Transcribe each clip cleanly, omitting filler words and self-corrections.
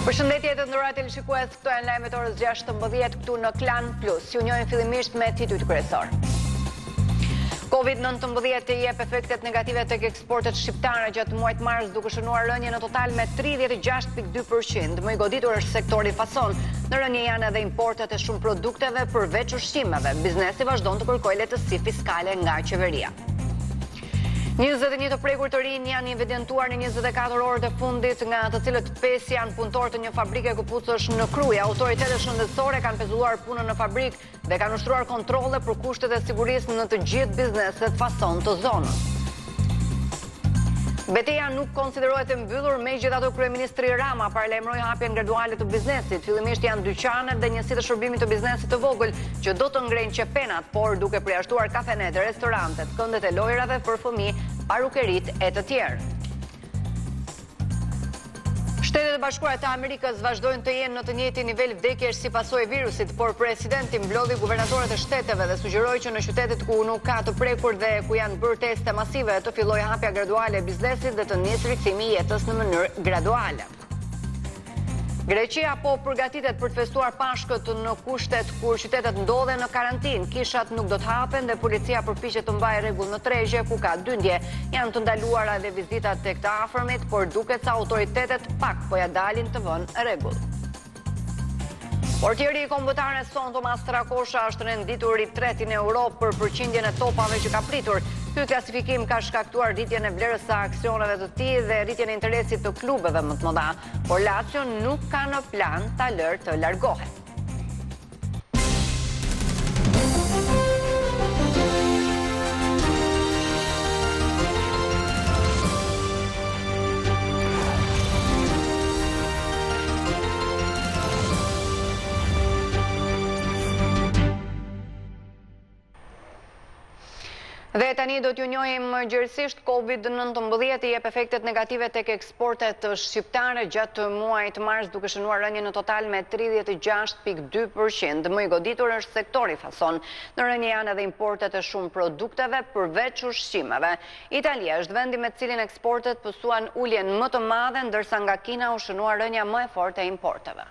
Përshëndetje të nderuar televizionistë, këto janë lajmet orës 16 këtu në Klan Plus. Ju njohim fillimisht me titujt kryesor. Covid-19 i jep efektet negative tek eksportet shqiptare gjatë muajit mars, duke shënuar rënje në total me 36.2%. Më i goditur është sektori fason. Në rënje janë edhe importet e shumë produkteve përveç ushqimeve. Biznesi vazhdon të kërkojë lehtësi fiskale nga qeveria. 21 të prekur të rinj janë evidentuar në 24 orët e fundit, nga të cilët 5 janë punëtorë të një fabrike këpucësh në Krujë. Autoritetet shëndetësore kanë pezulluar punën në fabrikë dhe kanë ushtruar kontrolle për kushtet e sigurisë në të gjithë bizneset fason të zonës. Betejë nuk konsiderohet e mbyllur, megjithatë kryeministri Rama paralajmëroi hapjen graduale të biznesit. Fillimisht janë dyqanet dhe njësitë të shërbimit të biznesit të vogël që do të ngrejnë qepenat, por duke përjashtuar kafenet, restorantet, këndet e lojrave për fëmijë, parukerit e të tjerë. Shtetet e Bashkuara të Amerikës vazhdojnë të jenë në të njëjtin nivel vdekjesh si pasojë e virusit, por presidenti mblodhi guvernatorët e shteteve dhe sugjeroi që në qytetet ku nuk ka të prekur dhe ku janë bërë teste masive të fillojë hapja graduale e biznesit dhe të nisë rikthimi i jetës në mënyrë graduale. Greqia po përgatitet për të festuar Pashkët në kushtet kur qytetet ndodhen në karantinë. Kishat nuk do të hapen dhe policia përpiqet të mbajë rregull në tregje ku ka dyndje. Janë të ndaluara edhe vizitat tek të afërmit, por duket se autoritetet pak po ja dalin të vënë rregull. Portieri i kombëtare son Tomas Trakosha është renditur i tretë në Europë për përqindjen e topave që ka pritur. Ky klasifikim ka shkaktuar rritjen e vlerës së aksioneve të tij dhe rritjen e interesit të klubeve më të mëdha, por Lazio nuk ka në plan ta lërë të largohet. Dhe tani do t'ju njohim gjërësisht Covid-19 i jep efektet negative tek eksportet shqiptare gjatë muajit mars, duke shënuar rënje në total me 36.2%. Më i goditur është sektori fason. Në rënje janë edhe importet e shumë produkteve përveç ushqimeve. Italia është vendi me cilin eksportet pësuan uljen më të madhe, ndërsa nga Kina u shënuar rënja më e fortë e importeve.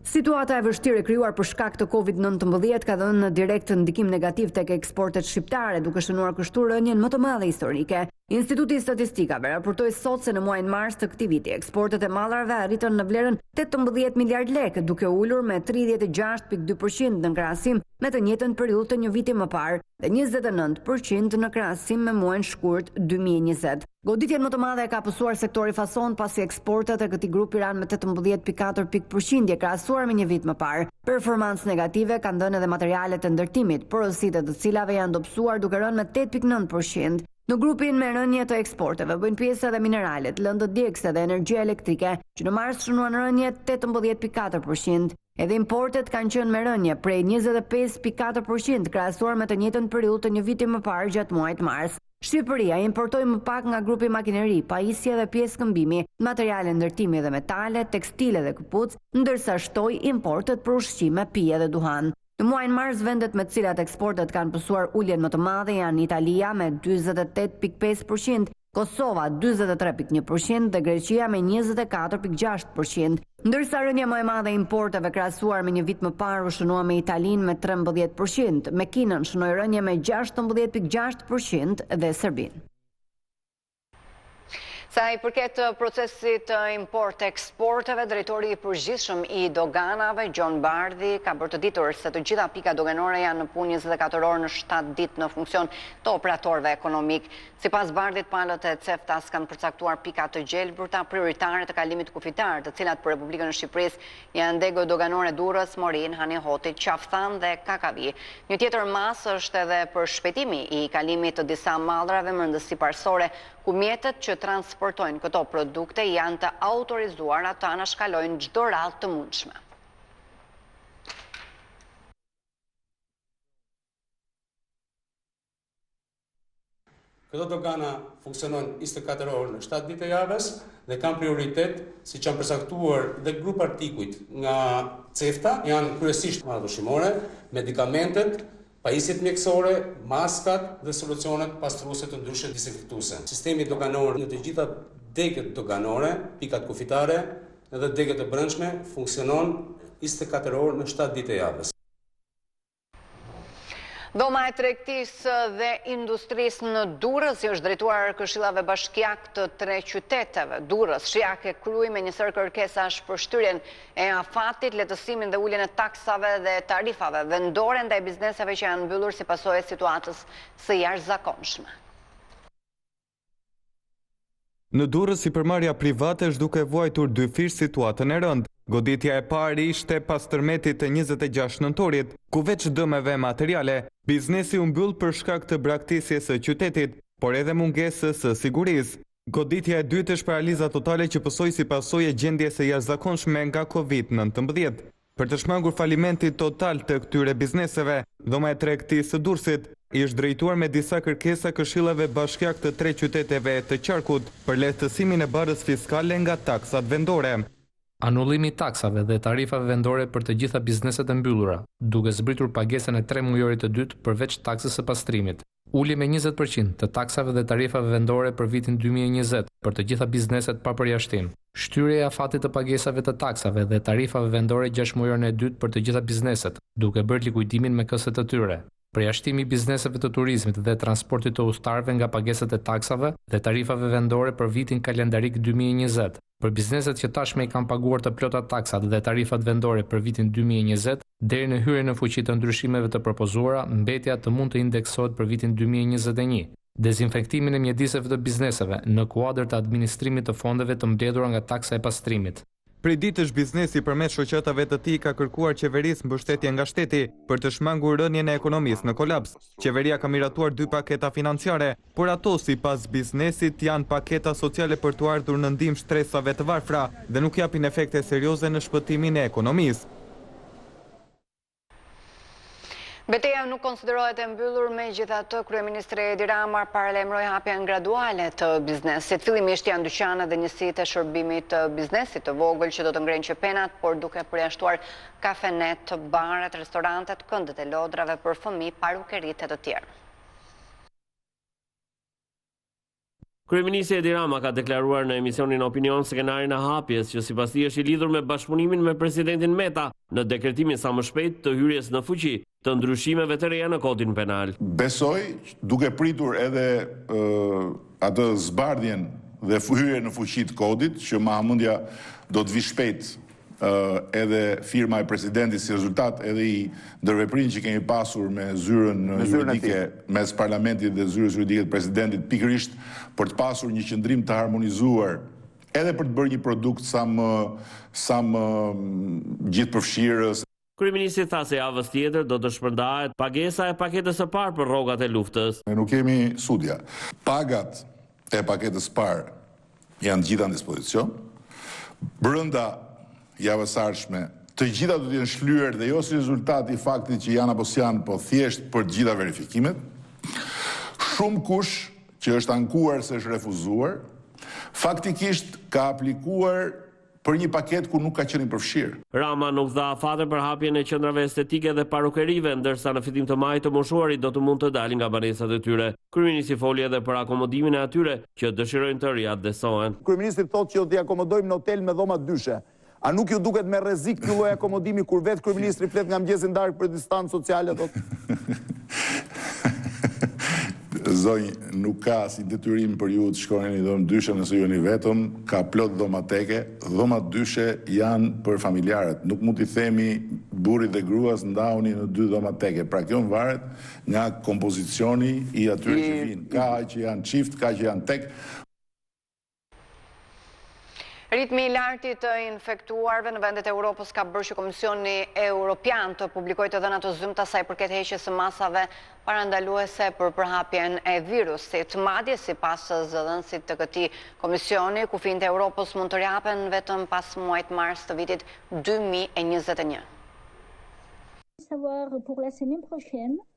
Situata e vështirë e krijuar për shkak të Covid-19 ka dhënë në direkt ndikim negativ tek eksportet shqiptare, duke shënuar kështu rënjen më të madhe historike. Instituti i Statistikave raportoi sot se në muajin mars të këtij viti eksportet e mallarve arritën në vlerën 18 miliard lekë, duke ulur me 36.2% në krahasim me të njëjtën periudhë të një viti më parë dhe 29% në krahasim me muajin shkurt 2020. Goditjen më të madhe e ka pësuar sektori fason, pasi eksportet e këtij grupi ranë me 18.4% krahasuar me një vit më parë. Performancë negative kanë dhënë edhe materialet e ndërtimit, porositë të cilave janë dobësuar duke rënë me 8.9%. Në grupin me rënje të eksporteve bëjnë pjesë edhe mineralet, lëndët djegëse dhe energjia elektrike, që në mars shënuan rënje 18.4%. Edhe importet kanë qenë me rënje prej 25.4% krahasuar me të njëjtën periudhë të një viti më parë gjatë muajit mars. Shqipëria importoi më pak nga grupi makineri, pajisje dhe pjesë këmbimi, materiale ndërtimi dhe metale, tekstile dhe këpucë, ndërsa shtoi importet për ushqime, pije dhe duhan. Në muajin mars, vendet me të cilat eksportet kanë pësuar uljen më të madhe janë Italia me 48.5%, Kosova 43.1% dhe Greqia me 24.6%. Ndërsa rënja më e madhe e importeve krahasuar me një vit më parë u shënua me Italinë me 13%, me Kinën shënoi rënje me 16.6% dhe Serbinë. Sa i përket procesit import-eksporteve, drejtori i përgjithshëm i doganave, John Bardhi, ka bërë të ditur se të gjitha pika doganore janë në punë 24 orë në 7 ditë në funksion të operatorëve ekonomik. Sipas Bardhit, palët e CEFTA-s kanë përcaktuar pika të gjelbërta prioritare të kalimit kufitar, të cilat për Republikën e Shqipërisë janë degë doganore Durrës, Morin, Hanihotit, Qaftan dhe Kakavi. Një tjetër masë është edhe për shpejtimi i kalimit të disa mallrave me rëndësi parsorë, ku mjetet që transportojnë këto produkte janë të autorizuara të anashkalojnë çdo radhë të mundshme. Këto dogana funksionojnë 24 orë në 7 ditë e javës dhe kanë prioritet, siç janë përcaktuar dhe grup artikujt nga CEFTA, janë kryesisht marrë ushqimore, medikamentet, pajisjet mjekësore, maskat dhe solucionet pastruese të ndryshme dezinfektuese. Sistemi doganor në të gjitha degët doganore, pikat kufitare dhe degët e brendshme funksionon 24 orë në 7 ditë e javës. Dhoma e tregtisë dhe industrisë në Durrës i është drejtuar këshillave bashkiake të 3 qyteteve. Durrës, Shijake, Krujë me njësër kërkesash për shtyrjen e afatit, lehtësimin dhe uljen e taksave dhe tarifave vendore ndaj bizneseve që janë mbyllur si pasojë e situatës së jashtëzakonshme. Në Durrës, sipërmarrja private është duke vuajtur dyfish situatën e rëndë. Goditja e parë ishte pas tërmetit të 26 nëntorit, ku veç dëmeve materiale, biznesi u mbyll për shkak të braktisjes së qytetit, por edhe mungesës së sigurisë. Goditja e dytë është paraliza totale që pësoi si pasojë e gjendjes së jashtëzakonshme nga Covid-19. Për të shmangur falimentit total të këtyre bizneseve, dhoma e tregtisë së Durrësit i është drejtuar me disa kërkesa këshillave bashkiake të 3 qyteteve të qarkut për lehtësimin e barrës fiskale nga taksat vendore. Anullimi i taksave dhe tarifave vendore për të gjitha bizneset e mbyllura, duke zbritur pagesën e 3 mujorit të dytë përveç taksës së pastrimit. Ulje me 20% të taksave dhe tarifave vendore për vitin 2020 për të gjitha bizneset pa përjashtim. Shtyrja e afatit të pagesave të taksave dhe tarifave vendore 6 mujorin e dytë për të gjitha bizneset, duke bërë likuidimin me këset të tyre. Përjashtimi i bizneseve të turizmit dhe transportit të udhëtarëve nga pagesat e taksave dhe tarifave vendore për vitin kalendarik 2020. Për bizneset që tashme i kanë paguar të plota taksat dhe tarifat vendore për vitin 2020, deri në hyrjen në fuqi të ndryshimeve të propozuara, mbetja të mund të indeksohet për vitin 2021. Dezinfektimin e mjediseve të bizneseve në kuadër të administrimit të fondeve të mbledhura nga taksa e pastrimit. Prej ditësh biznesi përmes shoqatave të tij ka kërkuar qeverisë mbështetje nga shteti për të shmangur rënien e ekonomisë në kolaps. Qeveria ka miratuar 2 paketa financiare, por ato sipas biznesit janë paketa sociale për të ardhur në ndihmë shtresave të varfra dhe nuk japin efekte serioze në shpëtimin e ekonomisë. Betejë nuk konsiderohet e mbyllur, megjithatë kryeministri Edi Rama paralajmëroi hapjen graduale të biznesit. Fillimisht janë dyqanet dhe njësitë e shërbimit të biznesit të vogël që do të ngrenë qepenat, por duke përjashtuar kafenet, baret, restorantet, këndet e lodrave për fëmijë, parukeritë e të tjerë. Kryeministri Edi Rama ka deklaruar në emisionin Opinion skenarin e hapjes që sipas tij është i lidhur me bashkëpunimin me presidentin Meta në dekretimin sa më shpejt të hyrjes në fuqi të ndryshimeve të reja në kodin penal. Besoj, duke pritur edhe atë zbardhjen dhe hyrjen në fuqi të kodit, që mahamendja do të vi shpejt edhe firma e presidentit si rezultat edhe i ndërveprimit që kemi pasur me zyrën juridike mes parlamentit dhe zyrës juridike të presidentit, pikërisht për të pasur një qëndrim të harmonizuar edhe për të bërë një produkt sa më gjithëpërfshirës. Kryeministri tha se javës tjetër do të shpërndahet pagesa e paketës së parë për rrogat e luftës. Ne nuk kemi sudja. Pagat e paketës së parë janë gjitha në dispozicion. Brenda javës ardhshme, të gjitha do të jenë shlyer dhe jo si rezultat i faktit që janë apo s'janë, po thjesht për të gjitha verifikimet. Shumë kush që është ankuar se është refuzuar, faktikisht ka aplikuar për një paket ku nuk ka qenë i përfshirë. Rama nuk dha afate për hapjen e qendrave estetike dhe parukerive, ndërsa në fillim të majit të moshuarit do të mund të dalin nga banesat e tyre. Kryeministri foli edhe për akomodimin e atyre që dëshirojnë të riadesohen. Kryeministri thotë që do t'i akomodojmë në hotel me dhoma dyshe. A nuk ju duket me rrezik ky lloj akomodimi kur vetë kryeministri flet nga mëngjesi darkë për distancë sociale thotë? Zonjë, nuk ka si detyrim për ju të shkoni një dhomë dyshe nëse ju një vetëm, ka plot dhomateke. Dhomat dyshe janë për familjarët. Nuk mund t'i themi burrit dhe gruas ndahuni në 2 dhomateke. Pra kjo varet nga kompozicioni i atyre që vinë. Ka që janë çift, ka që janë tek. Ritmi i lartë të infektuarve në vendet e Europës ka bërë që Komisioni Evropian të publikojë të dhëna të zymta sa i përket heqjes së masave parandaluese për përhapjen e virusit. Madje sipas zëdhënësit të këtij komisioni, kufijtë e Europës mund të rihapen vetëm pas muajit mars të vitit 2021.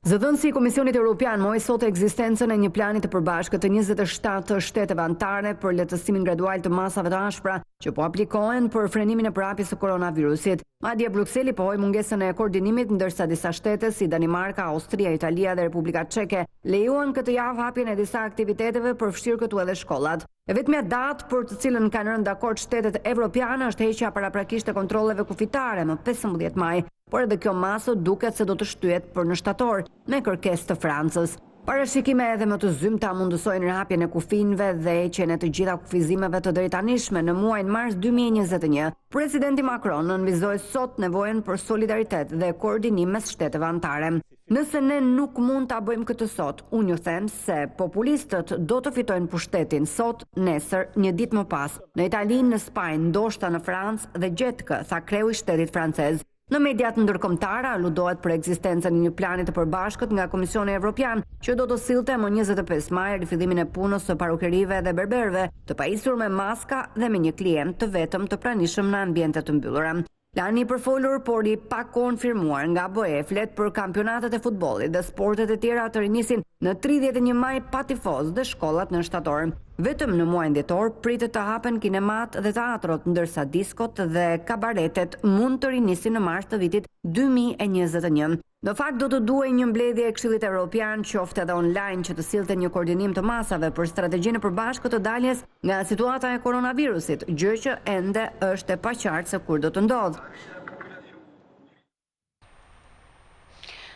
Zëdhënësi i Komisionit Evropian mori sot ekzistencën e një plani të përbashkët të 27 shteteve anëtare për lehtësimin gradual të masave të ashpra që po aplikohen për frenimin e përhapjes së koronavirusit. Madje Brukseli pohoi mungesën e koordinimit ndërsa disa shtete si Danimarka, Austria, Italia dhe Republika Çeke lejuan këtë javë hapjen e disa aktiviteteve përfshirë këtu edhe shkollat. E vetmja datë për të cilën kanë rënë dakord shtetet evropiane është heqja paraprakisht e kontrolleve kufitare më 15 maj, por edhe kjo masë duket se do të shtyhet për në shtator me kërkesë të Francës. Parashikime edhe më të zymta mundësojnë rrapjen e kufinëve dhe heqjen e të gjitha kufizimeve të drejtanishme në muajin mars 2021. Presidenti Macron nënvizoi sot nevojën për solidaritet dhe koordinim mes shteteve anëtare. Nëse ne nuk mund ta bëjmë këtë sot, unë ju them se populistët do të fitojnë pushtetin sot, nesër, një ditë më pas, në Itali, në Spanjë, ndoshta në Francë dhe gjetkë, tha kreu I shtetit francez. Në mediat ndërkombëtare aludohet për ekzistencën e një plani të përbashkët nga Komisioni Evropian, që do të sillte më 25 maj rifillimin e punës së parukerive dhe berberëve, të pajisur me maska dhe me një klient të vetëm të pranishëm në ambiente të mbyllura. Plani I përfolur por I pa konfirmuar nga BE flet për kampionatet e futbollit dhe sportet e tjera të rinisin në 31 maj pa tifoz dhe shkollat në shtator. Vetëm në muajin dhjetor pritet të hapen kinemat dhe teatrot, ndërsa diskot dhe kabaretet mund të rinisin në mars të vitit 2021. Në fakt do të duhej një mbledhje e Këshillit Evropian, qoftë edhe online, që të sillte një koordinim të masave për strategjinë e përbashkët të daljes nga situata e koronavirusit, gjë që ende është e paqartë se kur do të ndodhë.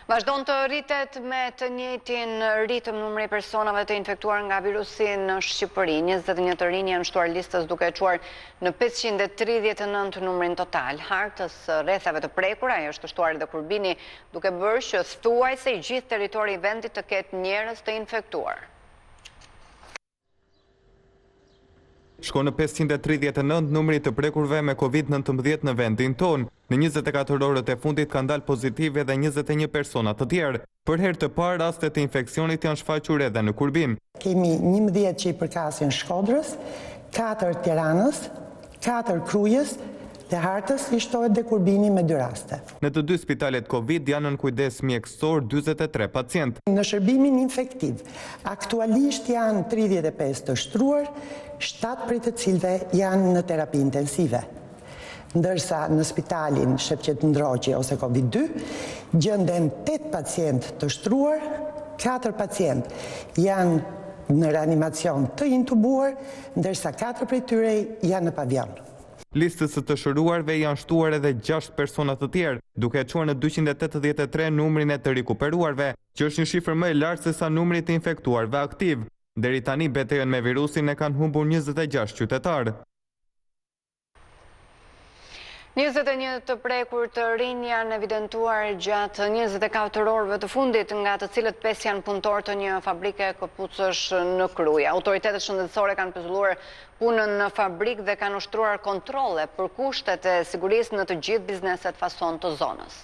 Vazhdon të rritet me të njëjtin ritëm numri I personave të infektuar nga virusi në Shqipëri. 21 të rinj janë shtuar listës duke çuar në 539 numrin total. Hartës rrethave të prekura është shtuar edhe kurbini, duke bërë që thuajse I gjithë territori I vendit të ketë njerëz të infektuar. Shko në 539 numri të prekurve me COVID-19 në vendin ton. Në 24 orët e fundit kanë dalë pozitive dhe 21 persona të tjerë. Për herë të parë rastet e infeksionit janë shfaqur edhe në Kurbin. Kemi 11 që I përkasin Shkodrës, 4 Tiranës, 4 Krujës dhe Hartës I shtohet dhe Kurbini me 2 raste. Në të 2 spitalet COVID janë në kujdes mjekësor 43 pacient. Në shërbimin infektiv, aktualisht janë 35 të shtruar, 7 prej të cilve janë në terapi intensive. Ndërsa në spitalin Shepqet Ndroqi ose COVID-2, gjenden 8 pacient të shtruar, 4 pacient janë në reanimacion të intubuar, ndërsa 4 prej tyre janë në pavion. Listës së të shëruarve janë shtuar edhe 6 persona të tjerë, duke quar në 283 numrin e të rikuperuarve, që është një shifër më e lartë se sa numri të infektuarve aktiv. Deri tani betejën me virusin e kanë humbur 26 qytetarë. 21 të prekur të rinj janë evidentuar gjatë 24 orëve të fundit, nga të cilët 5 janë punëtor të një fabrike këpucësh në Kruj. Autoritetet shëndetësore kanë pezulluar punën në fabrik dhe kanë ushtruar kontrolle për kushtet e sigurisë në të gjithë bizneset fason të zonës.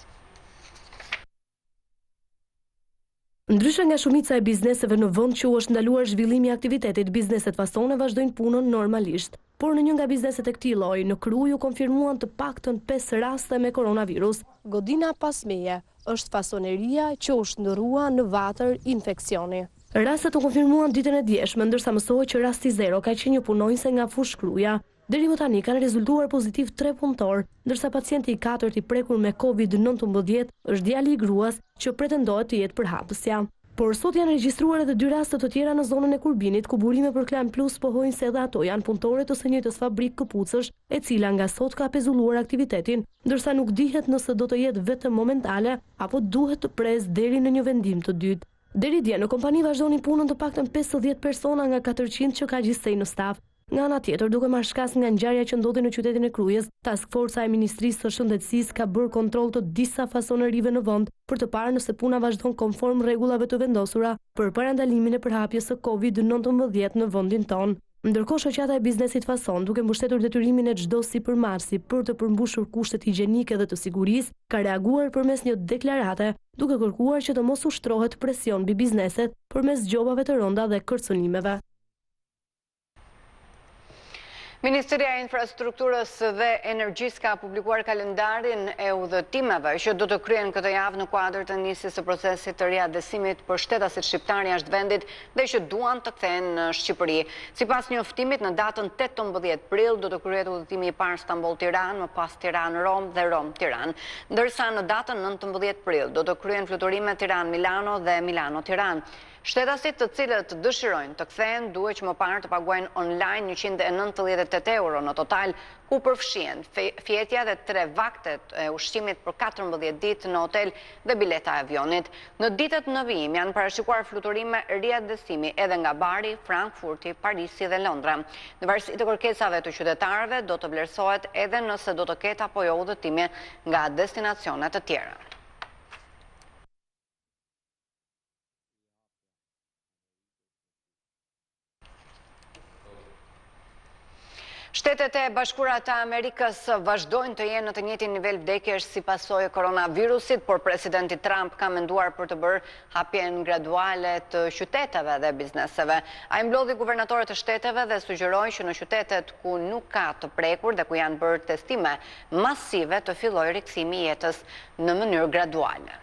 Ndryshe nga shumica e bizneseve në vend që u është ndaluar zhvillimi I aktivitetit, bizneset fasone vazhdojnë punën normalisht. Por në një nga bizneset e këtij lloji në Kruj u konfirmuan të paktën 5 raste me koronavirus. Godina pas meje është fasoneria që u shndërrua në vatër infeksioni. Rastet u konfirmuan ditën e djeshme, ndërsa mësohet që rasti 0 ka qenë një punonjëse nga fushë Kruja. Deri më tani kanë rezultuar pozitiv 3 punëtor, ndërsa pacienti I 4 I prekur me COVID-19 është djali I gruas që pretendohet të jetë përhapësja. Por sot janë regjistruar edhe 2 raste të tjera në zonën e Kurbinit, ku burime për Klan Plus pohojnë se edhe ato janë punëtore të së njëjtës fabrikë këpucësh, e cila nga sot ka pezulluar aktivitetin, ndërsa nuk dihet nëse do të jetë vetëm momentale apo duhet të prezë deri në një vendim të dytë. Deri dje në kompani vazhdonin punën të paktën 50 persona nga 400 që ka gjithsej në staf. Nga ana tjetër, duke marrë shkas nga ngjarja që ndodhi në qytetin e Krujës, Task Force e Ministrisë së Shëndetësisë ka bërë kontroll të disa fasonerive në vend për të parë nëse puna vazhdon konform rregullave të vendosura për parandalimin e përhapjes së COVID-19 në vendin tonë. Ndërkohë, shoqata e biznesit fason, duke mbështetur detyrimin e çdo sipërmarrësi për të përmbushur kushtet higjienike dhe të sigurisë, ka reaguar përmes një deklarate, duke kërkuar që të mos ushtrohet presion mbi bizneset përmes gjobave të rënda dhe kërcënimeve. Ministria e Infrastrukturës dhe Energjisë ka publikuar kalendarin e udhëtimeve që do të kryen këtë javë në kuadër të nisjes së procesit të riadesimit për shtetasit shqiptar jashtë vendit dhe që duan të kthehen në Shqipëri. Sipas njoftimit, në datën 18 prill do të kryhet udhëtimi i parë Stamboll-Tiranë, më pas Tiranë-Rom dhe Rom-Tiranë, ndërsa në datën 19 prill do të kryen fluturimet Tiranë-Milano dhe Milano-Tiranë. Shtetasit të cilët dëshirojnë të kthehen duhet që më parë të paguajnë online 198 euro në total, ku përfshihen fjetja dhe 3 vaktet e ushqimit për 14 ditë në hotel dhe bileta e avionit. Në ditët në vijim janë parashikuar fluturime riadesimi edhe nga Bari, Frankfurti, Parisi dhe Londra. Në varësi të kërkesave të qytetarëve do të vlerësohet edhe nëse do të ketë apo jo udhëtime nga destinacione të tjera. Shtetet e Bashkuara të Amerikës vazhdojnë të jenë në të njëjtin nivel vdekjesh si pasojë e koronavirusit, por presidenti Trump ka menduar për të bërë hapjen graduale të qyteteve dhe bizneseve. Ai mblodhi guvernatorët e shteteve dhe sugjeroi që në qytetet ku nuk ka të prekur dhe ku janë bërë testime masive të fillojë rikthimi i jetës në mënyrë graduale.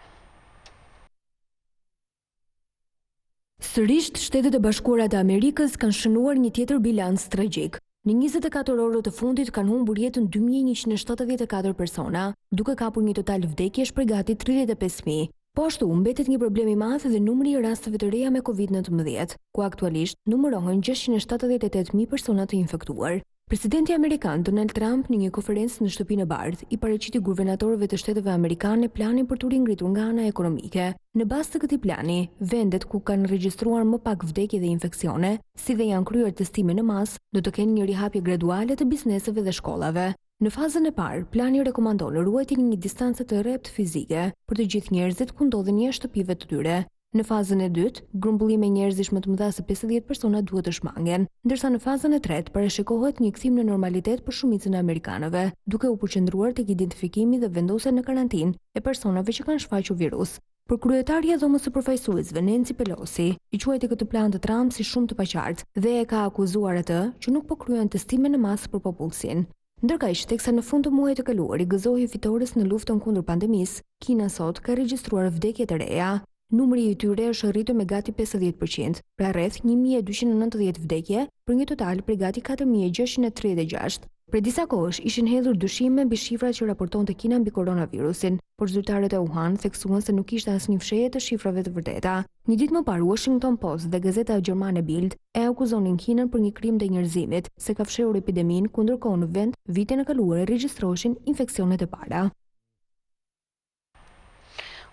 Sërish Shtetet e Bashkuara të Amerikës kanë shënuar një tjetër bilanc tragjik. Në 24 orët të fundit kanë humbur jetën 2174 persona, duke kapur një total vdekjesh për gati 35.000. Po ashtu mbetet një problem i madh dhe numri i rasteve të reja me COVID-19, ku aktualisht numërohen 678.000 persona të infektuar. Presidenti Amerikan Donald Trump në një konferencë në Shtëpinë e Bardhë i paraqiti guvernatorëve të shteteve amerikane planin për të ringritur nga ana ekonomike. Në bazë të këtij plani, vendet ku kanë regjistruar më pak vdekje dhe infeksione, si dhe janë kryer testime në masë, do të kenë një rihapje graduale të bizneseve dhe shkollave. Në fazën e parë, plani rekomandon ruajtjen e një distance të rreptë fizike për të gjithë njerëzit ku ndodhen jashtë shtëpive të tyre. Në fazën e dytë, grumbullime njerëzish më të mëdha se 50 persona duhet të shmangen, ndërsa në fazën e tretë parashikohet një kthim në normalitet për shumicën e amerikanëve, duke u përqendruar tek identifikimi dhe vendosja në karantinë e personave që kanë shfaqur virus. Por kryetarja e Dhomës së Përfaqësuesve Nancy Pelosi i quajti këtë plan të Trump si shumë të paqartë dhe e ka akuzuar atë që nuk po kryen testime në masë për popullsinë. Ndërkaq, teksa në fund të muajit të kaluar i gëzohej fitores në luftën kundër pandemisë, Kina sot ka regjistruar vdekje të reja. Numri i tyre është rritur me gati 50%, pra rreth 1290 vdekje për një total për gati 4636. Për disa kohësh ishin hedhur dyshime mbi shifrat që raportonte Kina mbi koronavirusin, por zyrtarët e Wuhan theksuan se nuk kishte asnjë fshehje të shifrave të vërteta. Një ditë më parë Washington Post dhe gazeta gjermane Bild e akuzonin Kinën për një krim ndaj njerëzimit, se ka fshehur epideminë, kundërkohë në vend vitin e kaluar regjistroheshin infeksionet e para.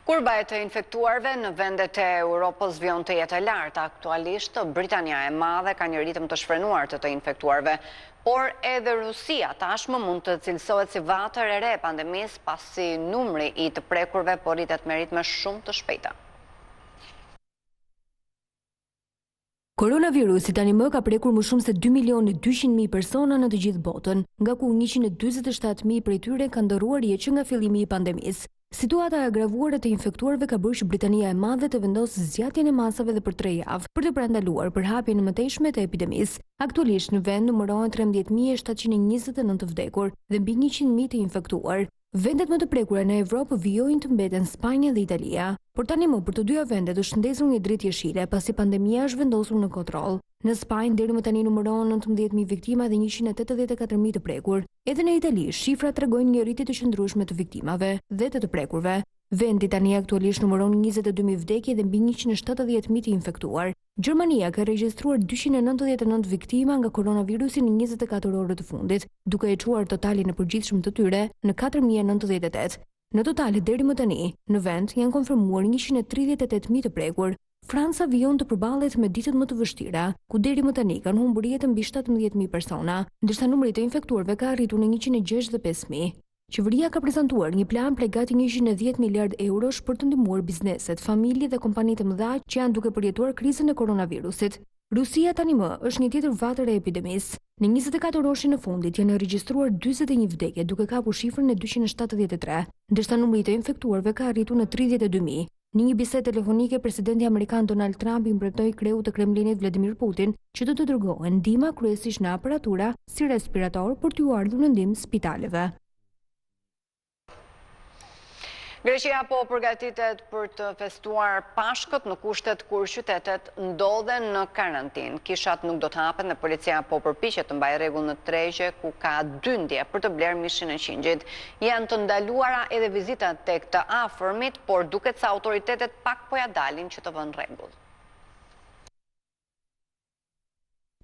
Kurba e të infektuarve në vendet e Europës vjon të jetë e lartë. Aktualisht, Britania e Madhe ka një ritëm të shfrenuar të infektuarve, por edhe Rusia tashmë mund të cilësohet si vatër e re e pandemisë pasi numri i të prekurve po rritet me ritme shumë të shpejta. Koronavirusi tani më ka prekur më shumë se 2.200.000 persona në të gjithë botën, nga ku 147.000 prej tyre kanë ndërruar jetë që nga fillimi i pandemisë. Situata e agravuar e të infektuarve ka bërë që Britania e Madhe të vendosë zgjatjen e masave dhe për 3 javë, për të parandaluar përhapjen e mëtejshme të epidemisë. Aktualisht në vend numërohen 13.729 vdekur dhe mbi 100.000 të infektuar. Vendet më të prekura në Evropë vijojnë të mbeten Spanja dhe Italia, por tani më për të dyja vendet është ndezur një dritë jeshile pasi pandemia është vendosur në kontroll. Në Spanjë deri më tani numërohen 19.000 viktima dhe 184.000 të prekur. Edhe në Itali, shifrat tregojnë një rritje të qëndrueshme të viktimave dhe të prekurve. Vendi tani aktualisht numëron 22.000 vdekje dhe mbi 170.000 të infektuar. Gjermania ka regjistruar 299 viktima nga koronavirusi në 24 orët të fundit, duke e çuar totalin e përgjithshëm të tyre në 4.098. Në total deri më tani, në vend janë konfirmuar 138.000 të prekur. Franca vijon të përballet me ditët më të vështira, ku deri më tani kanë humbur jetën mbi 17.000 persona, ndërsa numri të infektuarve ka arritur në 165.000. Qeveria ka prezantuar një plan prej gati 110 miliard eurosh për të ndihmuar bizneset, familjet dhe kompanitë e mëdha që janë duke përjetuar krizën e koronavirusit. Rusia tani më është një tjetër vatër e epidemisë. Në 24 orëshin e fundit janë regjistruar 41 vdekje, duke kapur shifrën e 273, ndërsa numri të infektuarve ka arritur në 32.000. Në një bisedë telefonike, presidenti amerikan Donald Trump i mbrojtoi kreut të Kremlinit Vladimir Putin që të dërgohen ndihma kryesisht në aparatura si respirator për t'u ardhur në ndihmë spitaleve. Greqia po përgatitet për të festuar Pashkët në kushtet kur qytetet ndodhen në karantinë. Kishat nuk do të hapen dhe policia po përpiqet të mbajë rregull në tregje ku ka dyndje për të blerë mishin e qingjit. Janë të ndaluara edhe vizitat tek të afërmit, por duket se autoritetet pak po ja dalin që të vënë rregull.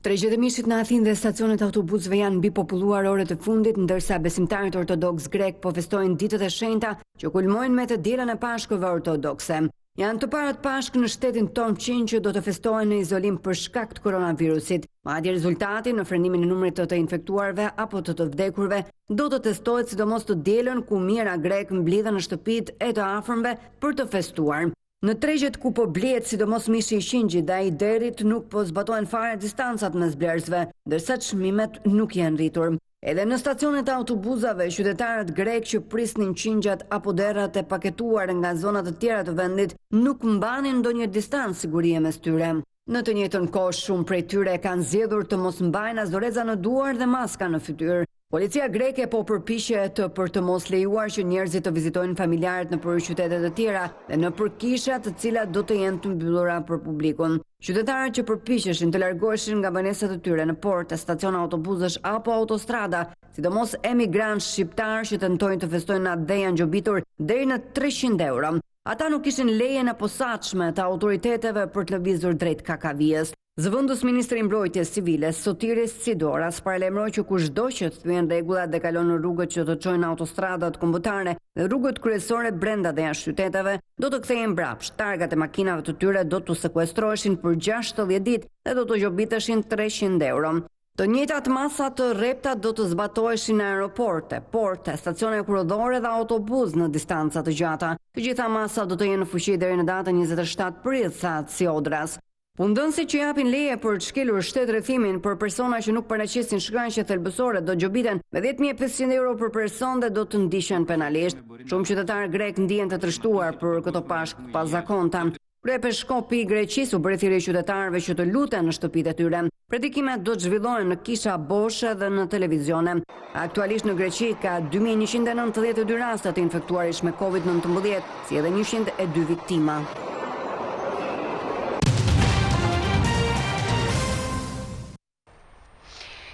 Tregjet e mishit në Athinë dhe stacionet autobusëve janë mbi populluar orët e fundit, ndërsa besimtarët ortodoks grek po festojnë ditët e shenjta që kulmojnë me të dielën e Pashkëve ortodokse. Janë të parat Pashkë në shtetin Tomqin që do të festohen në izolim për shkak të koronavirusit. Madje rezultati në frenimin e numrit të infektuarve apo të vdekurve do të testohet sidomos të dielën ku mijëra grek mblidhen në shtëpitë e të afërmve për të festuar. Në tregjet ku po blihet sidomos mishi i qingjit dhe ai derit nuk po zbatohen fare distancat mes blerësve, ndërsa çmimet nuk janë rritur. Edhe në stacionet e autobusave, qytetarët grek që prisnin qingjat apo derrat e paketuar nga zonat të tjera të vendit nuk mbanin ndonjë distancë sigurie mes tyre. Në të njëjtën kohë, shumë prej tyre kanë zgjedhur të mos mbajnë as doreza në duar dhe maska në fytyrë. Policia greke po përpiqet për të mos lejuar që njerëzit të vizitojnë familjarët në qytete të tjera dhe në kisha të cilat do të jenë të mbyllura për publikun. Qytetarët që përpiqeshin të largoheshin nga banesat e tyre në porte, stacione autobusësh apo autostrada, sidomos emigrantë shqiptarë që tentojnë të festojnë natë dhe janë gjobitur deri në 300 euro. Ata nuk kishin lejen e posaçme të autoriteteve për të lëvizur drejt Kakavijës. Zëvendës ministri i mbrojtjes civile Sotiris Sidoras paralajmëroi që kushdo që thyen rregullat dhe kalon në rrugët që të çojnë në autostradat kombëtare dhe rrugët kryesore brenda dhe jashtë qyteteve do të kthehen mbrapsht. Targat e makinave të tyre do të sekuestroheshin për 60 ditë dhe do të gjobiteshin 300 euro. Të njëjtat masa të rrepta do të zbatoheshin në aeroporte, porte, stacione kurorëdore dhe autobus në distanca të gjata. Të gjitha masat do të jenë në fuqi deri në datën 27 prill, tha Siodras. Punëdhënësit që japin leje për të shkelur shtetërrethimin për persona që nuk paraqesin shkënaqje thelbësore do gjobiten me 10.500 euro për person dhe do të ndiqen penalisht. Shumë qytetarë grek ndihen të trishtuar për këto pashkë të pazakonta. Kryepeskopi i Greqisë u bëri thirrje qytetarëve që të luten në shtëpitë e tyre. Predikimet do të zhvillohen në kisha boshe dhe në televizione. Aktualisht në Greqi ka 2192 raste të infektuarish me COVID-19, si edhe 102 viktima.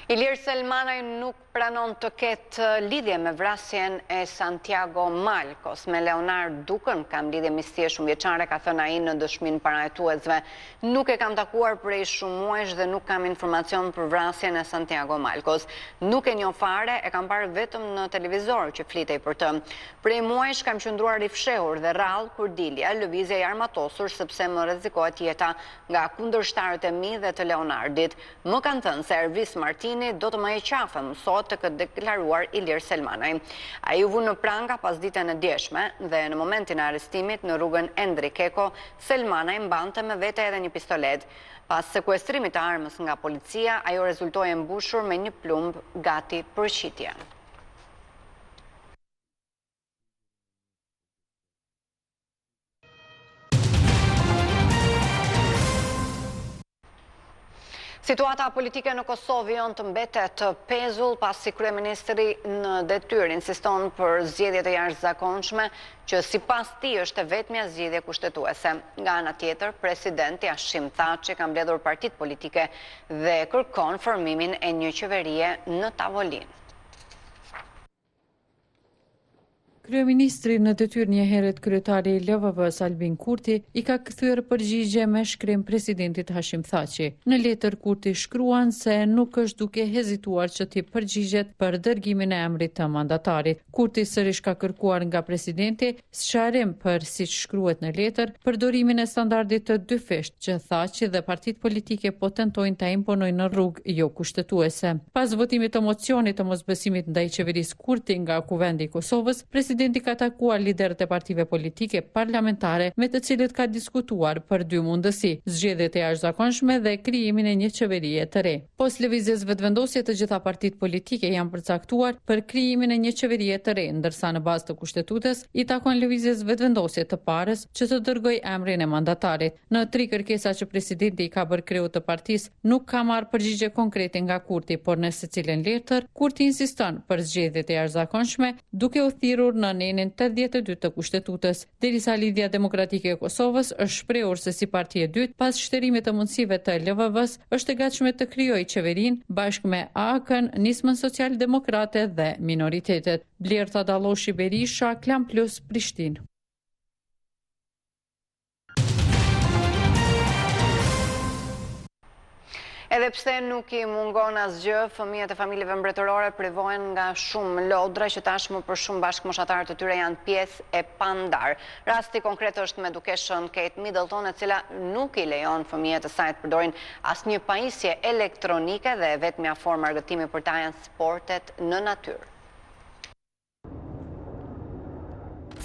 Ilir Selmanaj nuk pranon të ketë lidhje me vrasjen e Santiago Malcos. Me Leonard Dukën kam lidhje mistie shumë vjeçare, ka thënë ai në dëshminë parajtuesve. Nuk e kam takuar prej shumë muajsh dhe nuk kam informacion për vrasjen e Santiago Malcos. Nuk e njoh fare, e kam parë vetëm në televizor që flitej për të. Prej muajsh kam qëndruar i fshehur dhe rrallë kur dilja, lëvizja i armatosur sepse më rrezikohet jeta nga kundërshtarët e mi dhe të Leonardit. Më kanë thënë se Ervis Martin do të më e qafëm, sot të këtë deklaruar Ilir Selmanaj. Ai u vu në pranga pas ditën e djeshme dhe në momentin e arrestimit në rrugën Endri Keko, Selmanaj mbante me vete edhe një pistolet. Pas sekuestrimit të armës nga policia, ajo rezultoi e mbushur me një plumb gati për qitje. Situata politike në Kosovë janë të mbetet pezull pasi kryeministri në detyrë insiston për zgjedhje të jashtëzakonshme që sipas tij është e vetmja zgjedhje kushtetuese. Nga ana tjetër, presidenti Hashim Thaçi ka mbledhur partitë politike dhe kërkon formimin e një qeverie në tavolinë. Kryeministri në detyrë një herët kryetari i LVV-s Albin Kurti i ka kthyer përgjigje me shkrim presidentit Hashim Thaçi. Në letër Kurti shkruan se nuk është duke hezituar që t'i përgjigjet për dërgimin e emrit të mandatarit. Kurti sërish ka kërkuar nga presidenti sqarim për, siç shkruhet në letër, përdorimin e standardit të dyfisht që Thaçi dhe partitë politike po tentojnë ta imponojnë në rrugë jo kushtetuese. Pas votimit të mocionit të mosbesimit ndaj qeverisë Kurti nga Kuvendi i Kosovës, presidenti presidenti ka takuar liderët e partive politike parlamentare me të cilët ka diskutuar për dy mundësi, zgjedhjet e jashtëzakonshme dhe krijimin e një qeverie të re. Pas lëvizjes vetëvendosje të gjitha partitë politike janë përcaktuar për krijimin e një qeverie të re, ndërsa në bazë të kushtetutës i takon lëvizjes vetëvendosje të parës që të dërgojë emrin e mandatarit. Në 3 kërkesa që presidenti i ka bërë kreu të partisë, nuk ka marrë përgjigje konkrete nga Kurti, por në secilën letër, Kurti insiston për zgjedhjet e jashtëzakonshme, duke u thirrur në nenin 82 të kushtetutës. Derisa Lidhja Demokratike e Kosovës është shprehur se si parti e dytë pas shtërimit të mundësive të LVV-s është e gatshme të krijojë qeverinë bashkë me AK-n, Nismën Social-Demokrate dhe minoritetet. Blerta Dalloshi Berisha, Klan Plus, Prishtinë. Edhe pse nuk i mungon asgjë, fëmijët e familjeve mbretërore privohen nga shumë lodra që tashmë për shumë bashkëmoshatarë të tyre janë pjesë e pandar. Rasti konkret është me Education Kate Middleton, e cila nuk i lejon fëmijët e saj të përdorin asnjë pajisje elektronike dhe vetmja formë argëtimi për ta janë sportet në natyrë.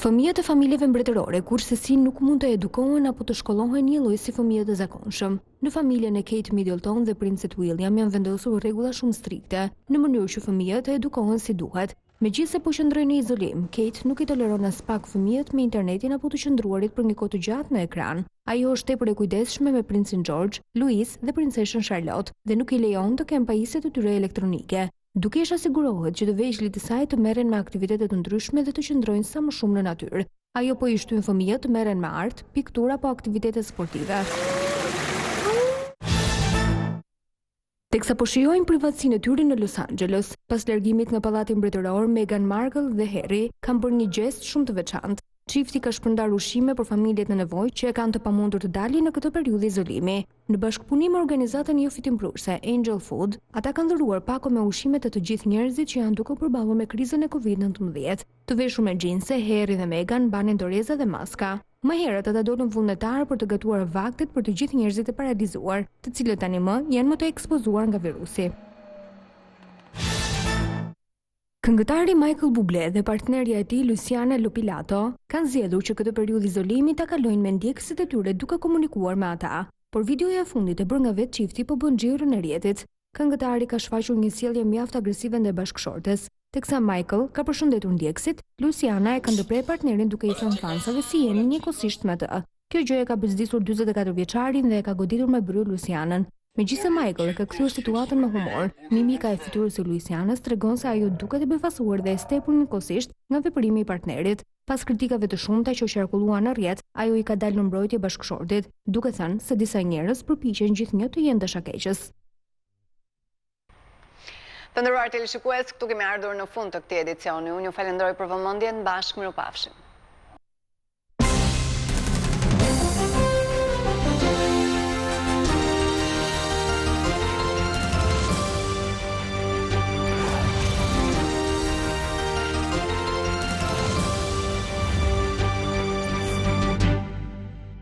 Fëmijët e familjeve mbretërore kurse si nuk mund të edukohen apo të shkollohen një lloj si fëmijët e zakonshëm. Në familjen e Kate Middleton dhe princit William janë vendosur rregulla shumë strikte, në mënyrë që fëmijët të edukohen si duhet. Megjithse po qëndrojnë në izolim, Kate nuk i toleron as pak fëmijët me internetin apo të qëndruarit për një kohë të gjatë në ekran. Ajo është tepër e kujdesshme me princin George, Louise dhe princeshën Charlotte dhe nuk i lejon të kenë pajisjet e tyre elektronike. Duke ish sigurohet që të vegjëlit e saj të merren me aktivitete të ndryshme dhe të qëndrojnë sa më shumë në natyrë. Ajo po i shtyn fëmijët të merren me art, pikturë apo aktivitete sportive. Teksa po shijojnë privatësinë e tyre në Los Angeles, pas largimit nga pallati mbretëror, Meghan Markle dhe Harry kanë bërë një gjest shumë të veçantë. Çifti ka shpërndar ushqime për familjet në nevojë që e kanë të pamundur të dalin në këtë periudhë izolimi. Në bashkëpunim me organizatën jo fitimprurse Angel Food, ata kanë dhëruar pako me ushqime të gjithë njerëzit që janë duke përballur me krizën e COVID-19. Të veshur me xhinse, Harry dhe Meghan banin doreza dhe maska. Më herët ata dolën vullnetar për të gatuar vaktet për të gjithë njerëzit e paralizuar, të cilët tani më janë më të ekspozuar nga virusi. Këngëtari Michael Bublé dhe partnerja e tij Luciana Lopilato kanë zgjedhur që këtë periudhë izolimi ta kalojnë me ndjekësit e tyre duke komunikuar me ata. Por videoja e fundit e bërë nga vetë çifti po bën xhirën e rrjetit. Këngëtari ka shfaqur një sjellje mjaft agresive ndaj bashkëshortes, teksa Michael ka përshëndetur ndjekësit, Luciana e ka ndërprer partnerin duke i thënë fansave si jeni njëkohësisht me të. Kjo gjë e ka bezdisur 44 vjeçarin dhe e ka goditur me bryr Lucianën. Megjithëse Michael e ka kthyer situatën me humor, mimika e fytyrës së Lucianës tregon se ajo duket e befasuar dhe e stepur njëkohësisht nga veprimi i partnerit. Pas kritikave të shumta që u qarkulluan në rrjet, ajo i ka dalë në mbrojtje bashkëshortit, duke thënë se disa njerëz përpiqen gjithnjë të jenë dashakeqës. Të nderuar televizionistë, këtu kemi ardhur në fund të këtij edicioni. Unë ju falenderoj për vëmendjen, bashkë mirupafshim.